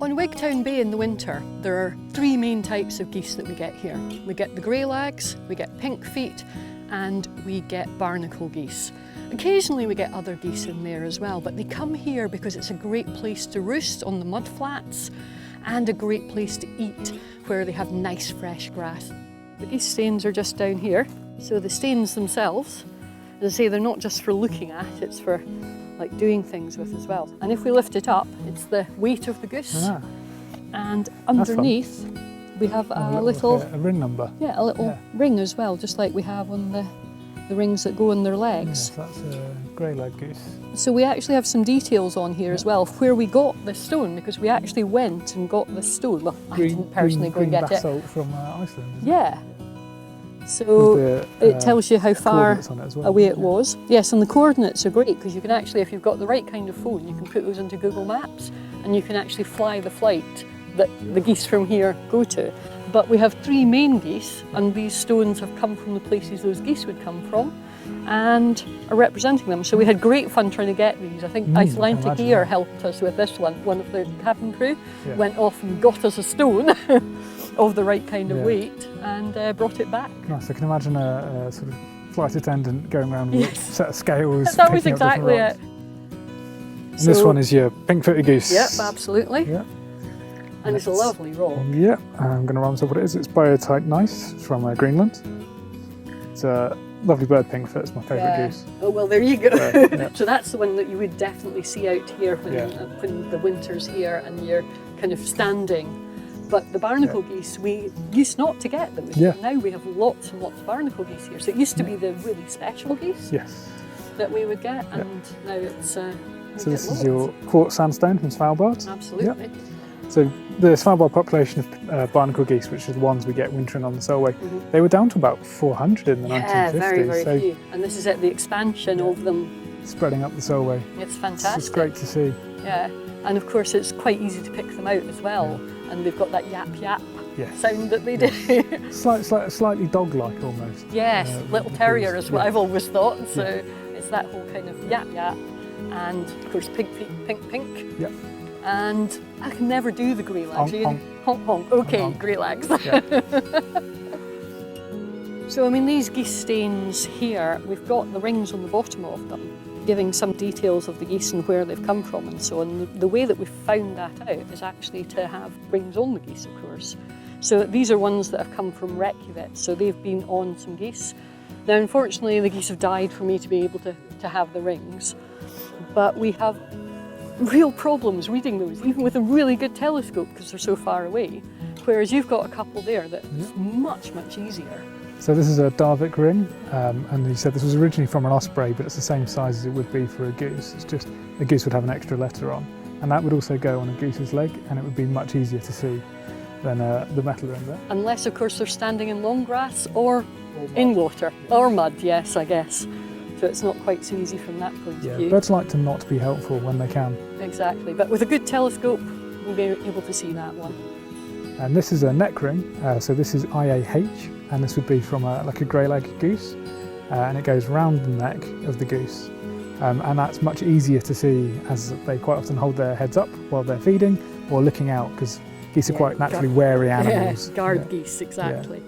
On Wigtown Bay in the winter, there are three main types of geese that we get here. We get the grey lags, we get pink feet, and we get barnacle geese. Occasionally we get other geese in there as well, but they come here because it's a great place to roost on the mudflats and a great place to eat where they have nice fresh grass. The Geese Staines are just down here. So the staines themselves, as I say, they're not just for looking at, it's for like doing things with as well. And if we lift it up, it's the weight of the goose. And underneath we have a little ring number. Yeah, a little ring as well, just like we have on the rings that go on their legs. Yes, that's a grey-leg goose. So we actually have some details on here as well, where we got this stone, because we actually went and got this stone. Well, I didn't personally go and get it. Basalt from Iceland. Yeah. So it tells you how far away it was. Yes, and the coordinates are great because you can actually, if you've got the right kind of phone, you can put those into Google Maps and you can actually fly the flight that the geese from here go to. But we have three main geese, and these stones have come from the places those geese would come from and are representing them. So we had great fun trying to get these. I think Icelandic Air helped us with this one. One of the cabin crew went off and got us a stone of the right kind of weight and brought it back. Nice. I can imagine a sort of flight attendant going around with a set of scales. That was exactly it. And this one is your pink-footed goose. Yep, absolutely. Yep. And it's a lovely roll. Yeah, I'm going to run myself what it is. It's biotype nice from Greenland. It's a lovely bird, pink-foot. It's my favourite goose. Oh, well, there you go. So that's the one that you would definitely see out here when the winter's here and you're kind of standing. But the barnacle geese, we used not to get them. Now we have lots and lots of barnacle geese here. So it used to be the really special geese that we would get, and now it's so this is your quartz sandstone from Svalbard. Absolutely. So the Svalbard population of barnacle geese, which are the ones we get wintering on the Solway, they were down to about 400 in the 1950s. Yeah, very few. And this is at the expansion of them. Spreading up the Solway. It's fantastic. It's great to see. Yeah, and of course it's quite easy to pick them out as well. And they've got that yap yap sound that they do. Slightly dog-like almost. Yes, little terrier is what I've always thought. So it's that whole kind of yap yap. And of course pink feet, pink pink. Yep. And I can never do the grey lags. Honk honk. Okay, honk. Grey lags. So I mean, these Geese Staines here, we've got the rings on the bottom of them, giving some details of the geese and where they've come from and so on. The way that we've found that out is actually to have rings on the geese, of course. So these are ones that have come from Reykjavik, so they've been on some geese. Now, unfortunately, the geese have died for me to be able to have the rings, but we have real problems reading those, even with a really good telescope, because they're so far away, whereas you've got a couple there that's much, much easier. So this is a Darvik Rim, and you said this was originally from an osprey, but it's the same size as it would be for a goose. It's just a goose would have an extra letter on, and that would also go on a goose's leg, and it would be much easier to see than the metal ring there. Unless, of course, they're standing in long grass or in water, or mud, yes, I guess. So it's not quite so easy from that point of view. Birds like to not be helpful when they can. Exactly, but with a good telescope, we'll be able to see that one. And this is a neck ring, so this is IAH, and this would be from like a grey-legged goose, and it goes round the neck of the goose. And that's much easier to see as they quite often hold their heads up while they're feeding or looking out, because geese are quite naturally wary animals. Guard geese, exactly.